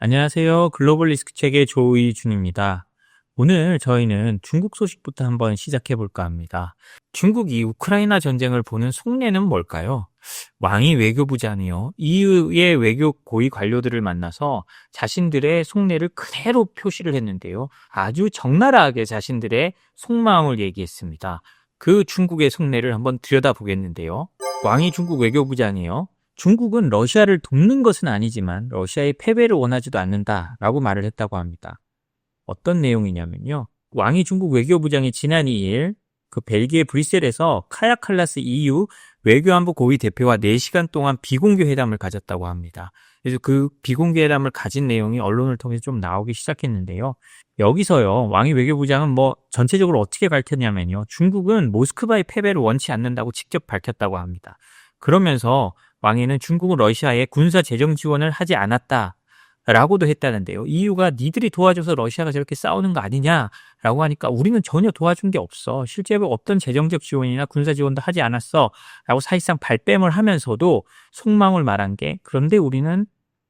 안녕하세요. 글로벌 리스크 책의 조의준입니다. 오늘 저희는 중국 소식부터 한번 시작해 볼까 합니다. 중국이 우크라이나 전쟁을 보는 속내는 뭘까요? 왕이 외교부장이요. EU의 외교 고위 관료들을 만나서 자신들의 속내를 그대로 표시를 했는데요. 아주 적나라하게 자신들의 속마음을 얘기했습니다. 그 중국의 속내를 한번 들여다보겠는데요. 왕이 중국 외교부장이요. 중국은 러시아를 돕는 것은 아니지만 러시아의 패배를 원하지도 않는다라고 말을 했다고 합니다. 어떤 내용이냐면요. 왕이 중국 외교부장이 지난 2일 그 벨기에 브뤼셀에서 카야 칼라스 EU 외교안보 고위 대표와 4시간 동안 비공개 회담을 가졌다고 합니다. 그래서 그 비공개 회담을 가진 내용이 언론을 통해서 좀 나오기 시작했는데요. 여기서요. 왕이 외교부장은 전체적으로 어떻게 밝혔냐면요. 중국은 모스크바의 패배를 원치 않는다고 직접 밝혔다고 합니다. 그러면서 왕위는 중국은 러시아에 군사 재정 지원을 하지 않았다라고도 했다는데요. EU가 니들이 도와줘서 러시아가 저렇게 싸우는 거 아니냐라고 하니까 우리는 전혀 도와준 게 없어. 실제로 어떤 재정적 지원이나 군사 지원도 하지 않았어. 라고 사실상 발뺌을 하면서도 속마음을 말한 게 그런데 우리는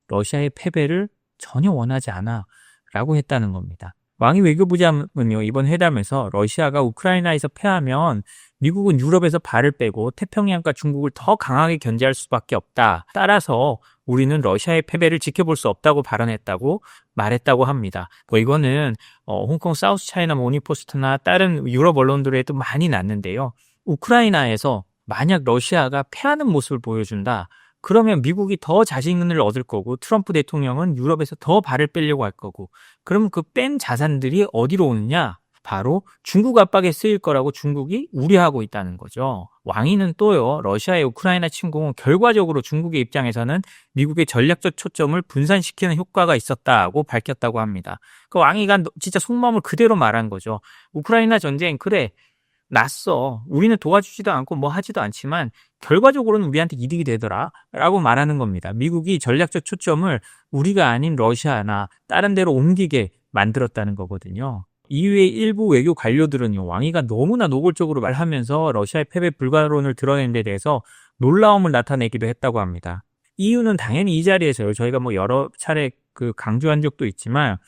러시아의 패배를 전혀 원하지 않아. 라고 했다는 겁니다. 왕이 외교부장은요, 이번 회담에서 러시아가 우크라이나에서 패하면 미국은 유럽에서 발을 빼고 태평양과 중국을 더 강하게 견제할 수밖에 없다. 따라서 우리는 러시아의 패배를 지켜볼 수 없다고 발언했다고 말했다고 합니다. 이거는 홍콩 사우스 차이나 모닝포스트나 다른 유럽 언론들에도 많이 났는데요. 우크라이나에서 만약 러시아가 패하는 모습을 보여준다. 그러면 미국이 더 자신을 얻을 거고 트럼프 대통령은 유럽에서 더 발을 빼려고 할 거고 그럼 그 뺀 자산들이 어디로 오느냐? 바로 중국 압박에 쓰일 거라고 중국이 우려하고 있다는 거죠. 왕위는 또요. 러시아의 우크라이나 침공은 결과적으로 중국의 입장에서는 미국의 전략적 초점을 분산시키는 효과가 있었다고 밝혔다고 합니다. 그 왕위가 진짜 속마음을 그대로 말한 거죠. 우크라이나 전쟁 그래. 났어. 우리는 도와주지도 않고 뭐 하지도 않지만 결과적으로는 우리한테 이득이 되더라 라고 말하는 겁니다. 미국이 전략적 초점을 우리가 아닌 러시아나 다른 데로 옮기게 만들었다는 거거든요. EU의 일부 외교 관료들은요. 왕위가 너무나 노골적으로 말하면서 러시아의 패배 불가론을 드러낸 데 대해서 놀라움을 나타내기도 했다고 합니다. EU는 당연히 이 자리에서요. 저희가 여러 차례 강조한 적도 있지만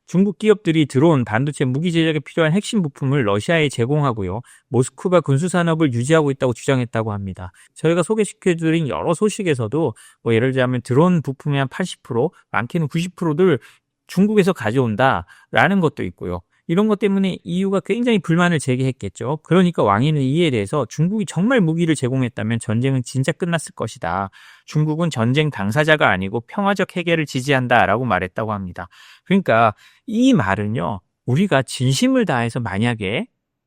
중국 기업들이 드론, 반도체, 무기 제작에 필요한 핵심 부품을 러시아에 제공하고요. 모스크바 군수산업을 유지하고 있다고 주장했다고 합니다. 저희가 소개시켜드린 여러 소식에서도 예를 들자면 드론 부품의 한 80%, 많게는 90%를 중국에서 가져온다라는 것도 있고요. 이런 것 때문에 EU가 굉장히 불만을 제기했겠죠. 그러니까 왕위는 이에 대해서 중국이 정말 무기를 제공했다면 전쟁은 진짜 끝났을 것이다. 중국은 전쟁 당사자가 아니고 평화적 해결을 지지한다라고 말했다고 합니다. 그러니까 이 말은요. 우리가 진심을 다해서 만약에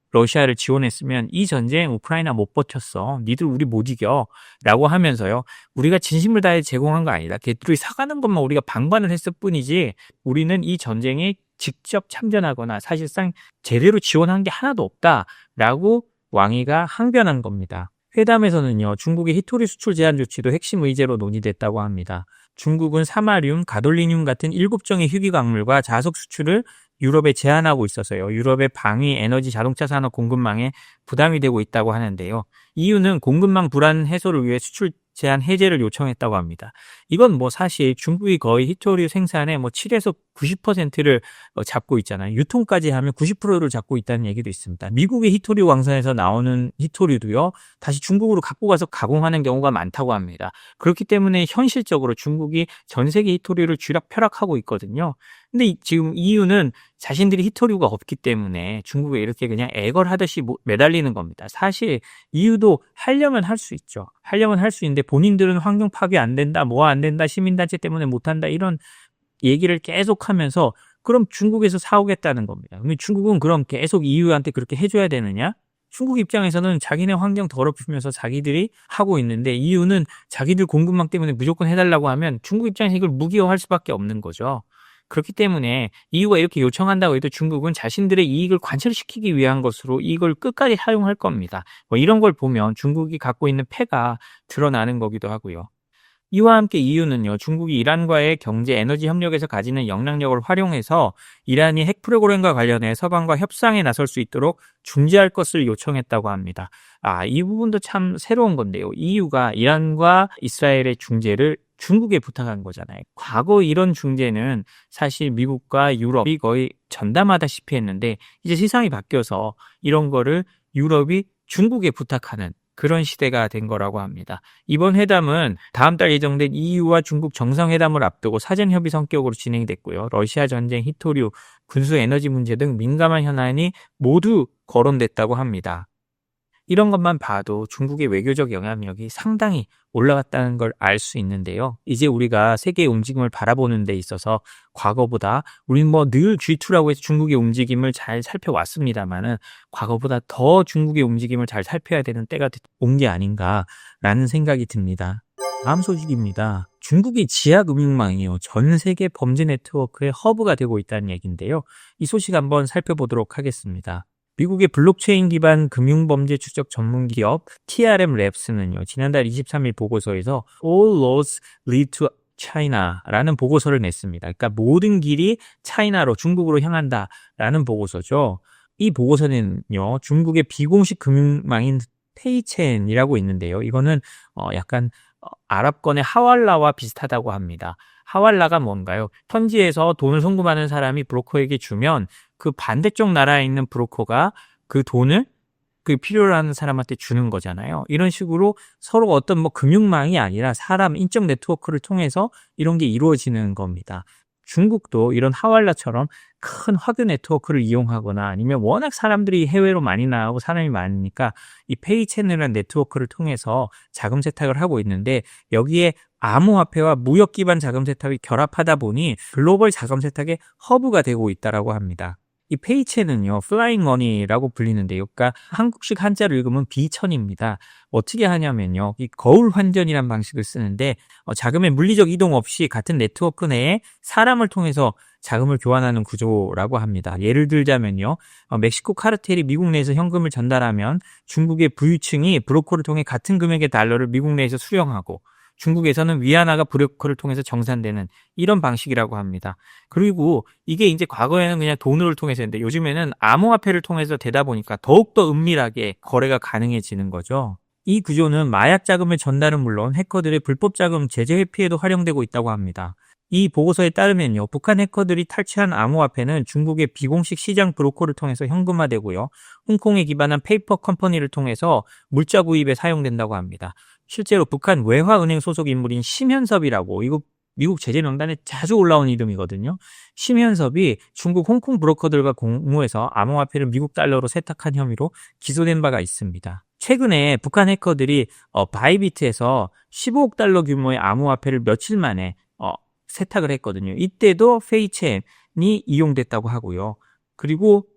러시아를 지원했으면 이 전쟁 우크라이나 못 버텼어. 니들 우리 못 이겨. 라고 하면서요. 우리가 진심을 다해 제공한 거 아니다. 걔들이 사가는 것만 우리가 방관을 했을 뿐이지 우리는 이 전쟁에 직접 참전하거나 사실상 제대로 지원한 게 하나도 없다라고 왕위가 항변한 겁니다. 회담에서는요. 중국의 히토리 수출 제한 조치도 핵심 의제로 논의됐다고 합니다. 중국은 사마륨, 가돌리늄 같은 7종의 희귀 광물과 자석 수출을 유럽에 제한하고 있어서요. 유럽의 방위, 에너지, 자동차 산업 공급망에 부담이 되고 있다고 하는데요. EU는 공급망 불안 해소를 위해 수출 제한 해제를 요청했다고 합니다. 이건 사실 중국이 거의 히토류 생산의 7에서 90%를 잡고 있잖아요. 유통까지 하면 90%를 잡고 있다는 얘기도 있습니다. 미국의 히토류 광산에서 나오는 히토류도요. 다시 중국으로 갖고 가서 가공하는 경우가 많다고 합니다. 그렇기 때문에 현실적으로 중국이 전 세계 히토류를 쥐락펴락하고 있거든요. 근데 지금 EU는 자신들이 히토류가 없기 때문에 중국에 이렇게 그냥 애걸하듯이 매달리는 겁니다. 사실 EU도 하려면 할 수 있죠. 하려면 할 수 있는데 본인들은 환경 파괴 안 된다, 안 된다, 시민단체 때문에 못 한다 이런 얘기를 계속하면서 그럼 중국에서 사오겠다는 겁니다. 근데 중국은 그럼 계속 EU한테 그렇게 해줘야 되느냐? 중국 입장에서는 자기네 환경 더럽히면서 자기들이 하고 있는데 EU는 자기들 공급망 때문에 무조건 해달라고 하면 중국 입장에서 이걸 무기화할 수밖에 없는 거죠. 그렇기 때문에 EU가 이렇게 요청한다고 해도 중국은 자신들의 이익을 관철시키기 위한 것으로 이걸 끝까지 사용할 겁니다. 이런 걸 보면 중국이 갖고 있는 패가 드러나는 거기도 하고요. 이와 함께 EU는요, 중국이 이란과의 경제 에너지 협력에서 가지는 영향력을 활용해서 이란이 핵 프로그램과 관련해 서방과 협상에 나설 수 있도록 중재할 것을 요청했다고 합니다. 이 부분도 참 새로운 건데요. EU가 이란과 이스라엘의 중재를 중국에 부탁한 거잖아요. 과거 이런 중재는 사실 미국과 유럽이 거의 전담하다시피 했는데 이제 세상이 바뀌어서 이런 거를 유럽이 중국에 부탁하는 그런 시대가 된 거라고 합니다. 이번 회담은 다음 달 예정된 EU와 중국 정상회담을 앞두고 사전협의 성격으로 진행이 됐고요. 러시아 전쟁, 히토류, 군수 에너지 문제 등 민감한 현안이 모두 거론됐다고 합니다. 이런 것만 봐도 중국의 외교적 영향력이 상당히 올라갔다는 걸 알 수 있는데요. 이제 우리가 세계의 움직임을 바라보는 데 있어서 과거보다 우리는 늘 G2라고 해서 중국의 움직임을 잘 살펴왔습니다만은 과거보다 더 중국의 움직임을 잘 살펴야 되는 때가 온 게 아닌가라는 생각이 듭니다. 다음 소식입니다. 중국이 지하금융망이요, 전 세계 범죄 네트워크의 허브가 되고 있다는 얘기인데요. 이 소식 한번 살펴보도록 하겠습니다. 미국의 블록체인 기반 금융범죄 추적 전문 기업 TRM 랩스는요, 지난달 23일 보고서에서 All Roads Lead to China라는 보고서를 냈습니다. 그러니까 모든 길이 차이나로, 중국으로 향한다라는 보고서죠. 이 보고서는요, 중국의 비공식 금융망인 페이첸이라고 있는데요. 이거는 약간 아랍권의 하왈라와 비슷하다고 합니다. 하왈라가 뭔가요? 현지에서 돈을 송금하는 사람이 브로커에게 주면 그 반대쪽 나라에 있는 브로커가 그 돈을 그 필요로 하는 사람한테 주는 거잖아요. 이런 식으로 서로 어떤 금융망이 아니라 사람, 인적 네트워크를 통해서 이런 게 이루어지는 겁니다. 중국도 이런 하왈라처럼 큰 화교 네트워크를 이용하거나 아니면 워낙 사람들이 해외로 많이 나가고 사람이 많으니까 이 페이채널이라는 네트워크를 통해서 자금 세탁을 하고 있는데, 여기에 암호화폐와 무역 기반 자금 세탁이 결합하다 보니 글로벌 자금 세탁의 허브가 되고 있다라고 합니다. 이 페이채는요, 플라잉 머니라고 불리는데요. 그러니까 한국식 한자로 읽으면 비천입니다. 어떻게 하냐면요, 이 거울 환전이라는 방식을 쓰는데 자금의 물리적 이동 없이 같은 네트워크 내에 사람을 통해서 자금을 교환하는 구조라고 합니다. 예를 들자면요, 멕시코 카르텔이 미국 내에서 현금을 전달하면 중국의 부유층이 브로커를 통해 같은 금액의 달러를 미국 내에서 수령하고, 중국에서는 위안화가 브로커를 통해서 정산되는 이런 방식이라고 합니다. 그리고 이게 이제 과거에는 그냥 돈을 통해서 했는데 요즘에는 암호화폐를 통해서 되다 보니까 더욱더 은밀하게 거래가 가능해지는 거죠. 이 구조는 마약 자금의 전달은 물론 해커들의 불법 자금 제재 회피에도 활용되고 있다고 합니다. 이 보고서에 따르면요, 북한 해커들이 탈취한 암호화폐는 중국의 비공식 시장 브로커를 통해서 현금화되고요, 홍콩에 기반한 페이퍼 컴퍼니를 통해서 물자 구입에 사용된다고 합니다. 실제로 북한 외화은행 소속 인물인 심현섭이라고, 이거 미국 제재명단에 자주 올라온 이름이거든요. 심현섭이 중국 홍콩 브로커들과 공모해서 암호화폐를 미국 달러로 세탁한 혐의로 기소된 바가 있습니다. 최근에 북한 해커들이 바이비트에서 15억 달러 규모의 암호화폐를 며칠 만에 세탁을 했거든요. 이때도 페이첸이 이용됐다고 하고요. 그리고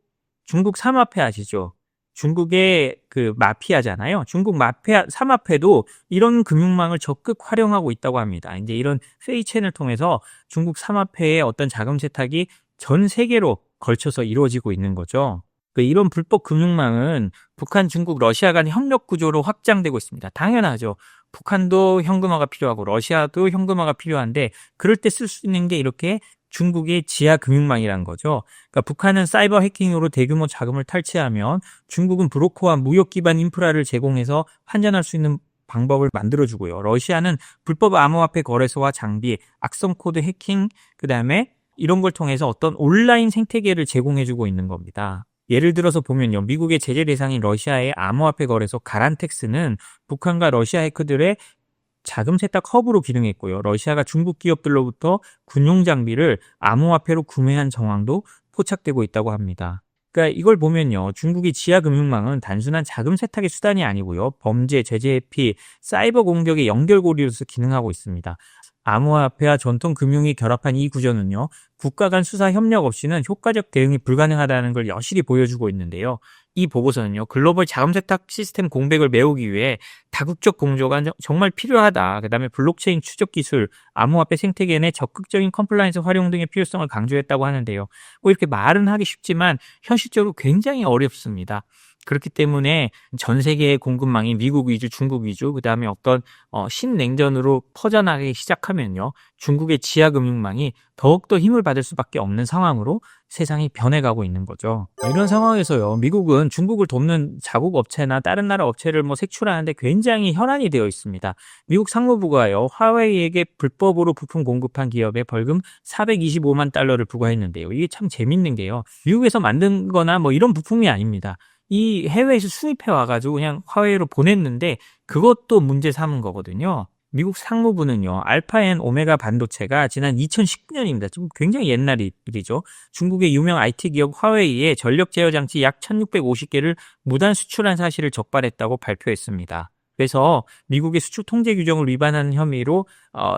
중국 삼화폐 아시죠? 중국의 그 마피아잖아요. 중국 마피아 삼화폐도 이런 금융망을 적극 활용하고 있다고 합니다. 이제 이런 페이첸을 통해서 중국 삼화폐의 어떤 자금 세탁이 전 세계로 걸쳐서 이루어지고 있는 거죠. 이런 불법 금융망은 북한, 중국, 러시아 간 협력 구조로 확장되고 있습니다. 당연하죠. 북한도 현금화가 필요하고 러시아도 현금화가 필요한데, 그럴 때 쓸 수 있는 게 이렇게 중국의 지하 금융망이라는 거죠. 그러니까 북한은 사이버 해킹으로 대규모 자금을 탈취하면 중국은 브로커와 무역 기반 인프라를 제공해서 환전할 수 있는 방법을 만들어주고요. 러시아는 불법 암호화폐 거래소와 장비, 악성 코드 해킹, 그다음에 이런 걸 통해서 어떤 온라인 생태계를 제공해주고 있는 겁니다. 예를 들어서 보면요, 미국의 제재 대상인 러시아의 암호화폐 거래소 가란텍스는 북한과 러시아 해커들의 자금 세탁 허브로 기능했고요. 러시아가 중국 기업들로부터 군용 장비를 암호화폐로 구매한 정황도 포착되고 있다고 합니다. 그러니까 이걸 보면요, 중국의 지하 금융망은 단순한 자금 세탁의 수단이 아니고요, 범죄, 제재 회피, 사이버 공격의 연결고리로서 기능하고 있습니다. 암호화폐와 전통 금융이 결합한 이 구조는요, 국가 간 수사 협력 없이는 효과적 대응이 불가능하다는 걸 여실히 보여주고 있는데요. 이 보고서는요, 글로벌 자금 세탁 시스템 공백을 메우기 위해 다국적 공조가 정말 필요하다. 그다음에 블록체인 추적 기술, 암호화폐 생태계 내 적극적인 컴플라이언스 활용 등의 필요성을 강조했다고 하는데요. 이렇게 말은 하기 쉽지만 현실적으로 굉장히 어렵습니다. 그렇기 때문에 전 세계의 공급망이 미국 위주, 중국 위주, 그다음에 어떤 신냉전으로 퍼져나가기 시작하면요. 중국의 지하금융망이 더욱더 힘을 받을 수밖에 없는 상황으로 세상이 변해가고 있는 거죠. 이런 상황에서요. 미국은 중국을 돕는 자국 업체나 다른 나라 업체를 색출하는데 굉장히 혈안이 되어 있습니다. 미국 상무부가요. 화웨이에게 불법으로 부품 공급한 기업에 벌금 425만 달러를 부과했는데요. 이게 참 재밌는 게요. 미국에서 만든 거나 이런 부품이 아닙니다. 이 해외에서 수입해 와가지고 그냥 화웨이로 보냈는데 그것도 문제 삼은 거거든요. 미국 상무부는요, 알파 앤 오메가 반도체가 지난 2019년입니다. 좀 굉장히 옛날 일이죠. 중국의 유명 IT 기업 화웨이에 전력 제어 장치 약 1650개를 무단 수출한 사실을 적발했다고 발표했습니다. 그래서 미국의 수출 통제 규정을 위반하는 혐의로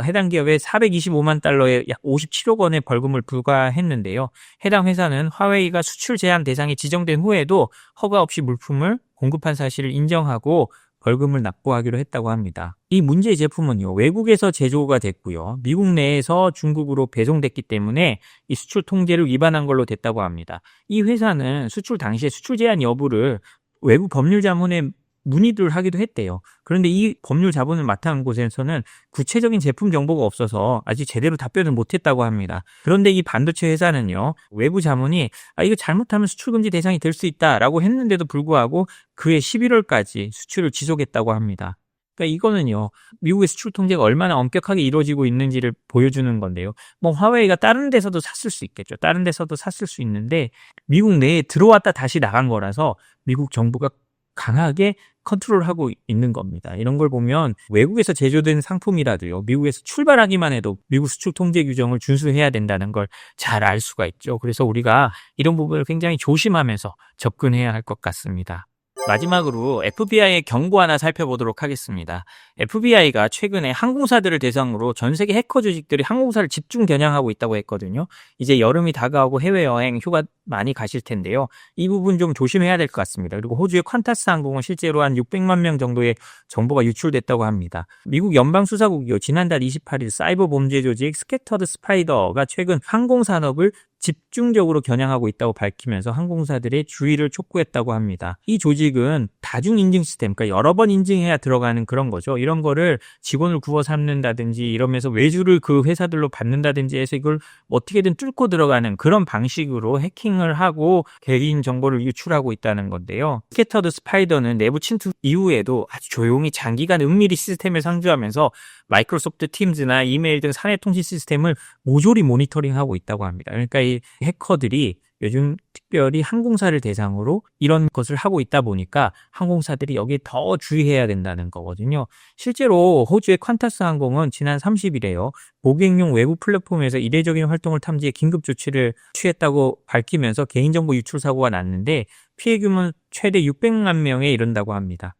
해당 기업에 425만 달러의 약 57억 원의 벌금을 부과했는데요. 해당 회사는 화웨이가 수출 제한 대상이 지정된 후에도 허가 없이 물품을 공급한 사실을 인정하고 벌금을 납부하기로 했다고 합니다. 이 문제의 제품은요, 외국에서 제조가 됐고요, 미국 내에서 중국으로 배송됐기 때문에 이 수출 통제를 위반한 걸로 됐다고 합니다. 이 회사는 수출 당시에 수출 제한 여부를 외국 법률 자문에 문의를 하기도 했대요. 그런데 이 법률 자문을 맡은 곳에서는 구체적인 제품 정보가 없어서 아직 제대로 답변을 못했다고 합니다. 그런데 이 반도체 회사는요, 외부 자문이 이거 잘못하면 수출 금지 대상이 될 수 있다라고 했는데도 불구하고 그해 11월까지 수출을 지속했다고 합니다. 그러니까 이거는요, 미국의 수출 통제가 얼마나 엄격하게 이루어지고 있는지를 보여주는 건데요. 화웨이가 다른 데서도 샀을 수 있겠죠. 다른 데서도 샀을 수 있는데 미국 내에 들어왔다 다시 나간 거라서 미국 정부가 강하게 컨트롤하고 있는 겁니다. 이런 걸 보면 외국에서 제조된 상품이라도요, 미국에서 출발하기만 해도 미국 수출 통제 규정을 준수해야 된다는 걸 잘 알 수가 있죠. 그래서 우리가 이런 부분을 굉장히 조심하면서 접근해야 할 것 같습니다. 마지막으로 FBI의 경고 하나 살펴보도록 하겠습니다. FBI가 최근에 항공사들을 대상으로 전 세계 해커 조직들이 항공사를 집중 겨냥하고 있다고 했거든요. 이제 여름이 다가오고 해외여행, 휴가 많이 가실 텐데요. 이 부분 좀 조심해야 될 것 같습니다. 그리고 호주의 퀀타스 항공은 실제로 한 600만 명 정도의 정보가 유출됐다고 합니다. 미국 연방수사국이요, 지난달 28일 사이버 범죄 조직 스캐터드 스파이더가 최근 항공산업을 집중적으로 겨냥하고 있다고 밝히면서 항공사들의 주의를 촉구했다고 합니다. 이 조직은 다중인증 시스템, 그러니까 여러 번 인증해야 들어가는 그런 거죠. 이런 거를 직원을 구워 삼는다든지 이러면서 외주를 그 회사들로 받는다든지 해서 이걸 어떻게든 뚫고 들어가는 그런 방식으로 해킹을 하고 개인 정보를 유출하고 있다는 건데요. 스캐터드 스파이더는 내부 침투 이후에도 아주 조용히 장기간 은밀히 시스템을 상주하면서 마이크로소프트 팀즈나 이메일 등 사내 통신 시스템을 모조리 모니터링하고 있다고 합니다. 그러니까 이 해커들이 요즘 특별히 항공사를 대상으로 이런 것을 하고 있다 보니까 항공사들이 여기에 더 주의해야 된다는 거거든요. 실제로 호주의 퀀타스 항공은 지난 30일에요. 고객용 외부 플랫폼에서 이례적인 활동을 탐지해 긴급 조치를 취했다고 밝히면서 개인정보 유출 사고가 났는데 피해 규모는 최대 600만 명에 이른다고 합니다.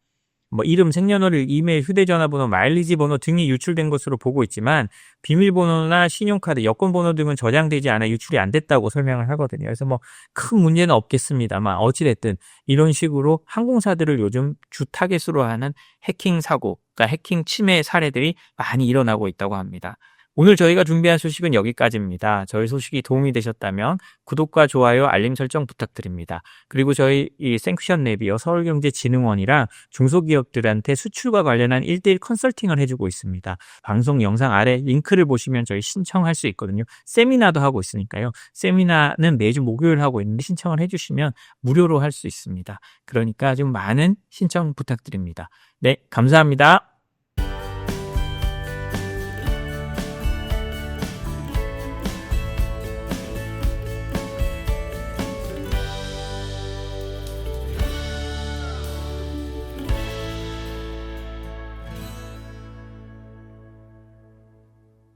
이름, 생년월일, 이메일, 휴대전화번호, 마일리지 번호 등이 유출된 것으로 보고 있지만 비밀번호나 신용카드, 여권번호 등은 저장되지 않아 유출이 안 됐다고 설명을 하거든요. 그래서 큰 문제는 없겠습니다만 어찌됐든 이런 식으로 항공사들을 요즘 주 타겟으로 하는 해킹 사고, 그러니까 해킹 침해 사례들이 많이 일어나고 있다고 합니다. 오늘 저희가 준비한 소식은 여기까지입니다. 저희 소식이 도움이 되셨다면 구독과 좋아요, 알림 설정 부탁드립니다. 그리고 저희 이 생큐션 랩이요, 서울경제진흥원이랑 중소기업들한테 수출과 관련한 1:1 컨설팅을 해주고 있습니다. 방송 영상 아래 링크를 보시면 저희 신청할 수 있거든요. 세미나도 하고 있으니까요. 세미나는 매주 목요일 하고 있는데 신청을 해주시면 무료로 할 수 있습니다. 그러니까 좀 많은 신청 부탁드립니다. 네, 감사합니다.